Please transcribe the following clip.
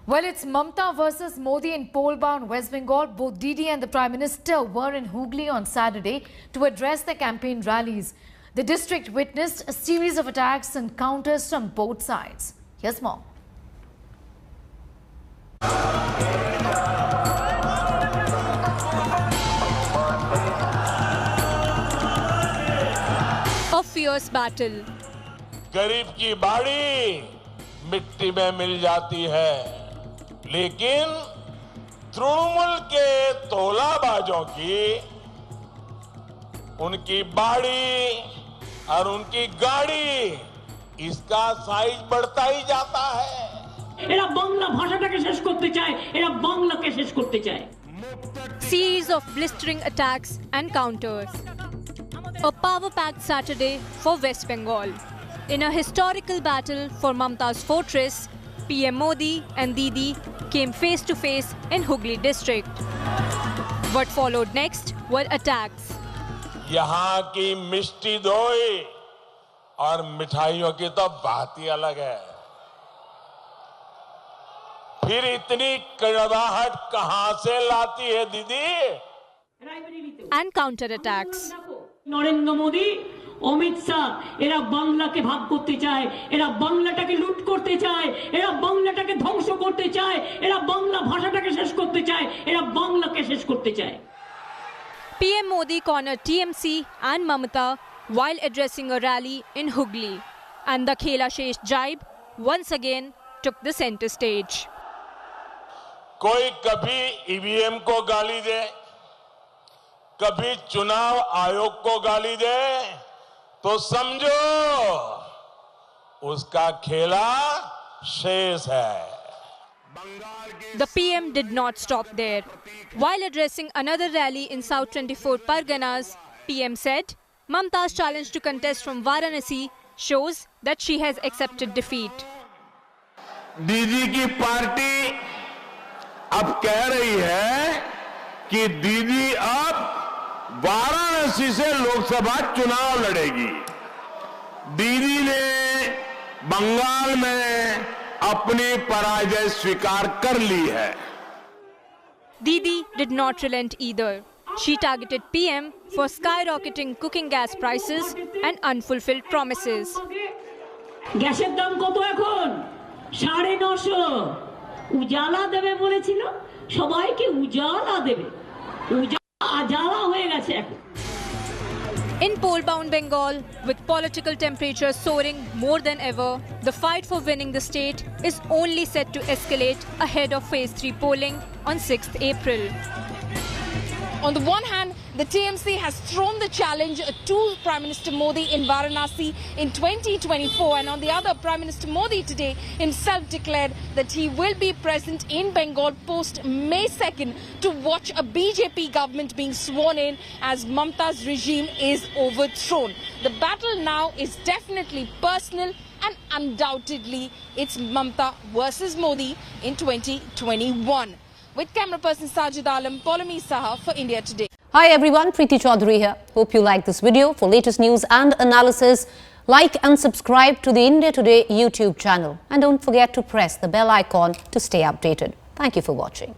Well, it's Mamta versus Modi in poll-bound West Bengal. Both Didi and the Prime Minister were in Hooghly on Saturday to address their campaign rallies. The district witnessed a series of attacks and counters from both sides. Here's more. A fierce battle. गरीब की बाड़ी मिट्टी में मिल जाती है, लेकिन तृणमूल के तोलाबाजों की उनकी बाड़ी और उनकी गाड़ी, इसका साइज बढ़ता ही जाता है। এরা বাংলা ভাষাটাকে শেষ করতে চায়, এরা বাংলাকে শেষ করতে চায়। Series of blistering attacks and counters. A power-packed Saturday for West Bengal. In a historical battle for Mamta's fortress, PM Modi and Didi came face to face in Hooghly district. What followed next were attacks. यहाँ की मिष्टी दोई और मिठाइयों की तो बात ही अलग है। फिर इतनी कड़वाहट कहां से लाती है दीदी? And counter-attacks. নরেন্দ্র মোদি, অমিত শাহ এরা বাংলাকে ভাগ করতে চায়, এরা বাংলাটাকে লুট করতে চায়, এরা বাংলাটাকে ধ্বংস করতে চায়, এরা বাংলা ভাষাটাকে শেষ করতে চায়, এরা বাংলাকে শেষ করতে চায়। PM Modi cornered TMC and Mamata while addressing a rally in Hooghly. And the Khela Shesh jibe once again took the center stage. कोई कभी ईवीएम को गाली दे, कभी चुनाव आयोग को गाली दे, तो समझो उसका खेला शेष है। The PM did not stop there. While addressing another rally in South 24 Parganas, PM said, Mamta's challenge to contest from Varanasi shows that she has accepted defeat. दीदी की पार्टी अब कह रही है कि दीदी अब वाराणसी से लोकसभा चुनाव लड़ेगी। दीदी ने बंगाल में अपनी पराजय स्वीकार कर ली है। Didi did not relent either. She targeted PM for skyrocketing cooking gas prices and unfulfilled promises. গ্যাসের দাম কত এখন? 950। উজালা দেবে বলেছিল, সবাইকে উজালা দেবে, উজালা হয়ে গেছে এখন। In poll-bound Bengal, with political temperatures soaring more than ever, the fight for winning the state is only set to escalate ahead of Phase 3 polling on 6th April. On the one hand, the TMC has thrown the challenge to Prime Minister Modi in Varanasi in 2024, and on the other, Prime Minister Modi today himself declared that he will be present in Bengal post May 2nd to watch a BJP government being sworn in as Mamta's regime is overthrown. The battle now is definitely personal, and undoubtedly it's Mamta versus Modi in 2021. With camera person Sajid Alam, Polami Saha for India Today. Hi everyone, Preeti Chaudhary here. Hope you like this video. For latest news and analysis, like and subscribe to the India Today YouTube channel. And don't forget to press the bell icon to stay updated. Thank you for watching.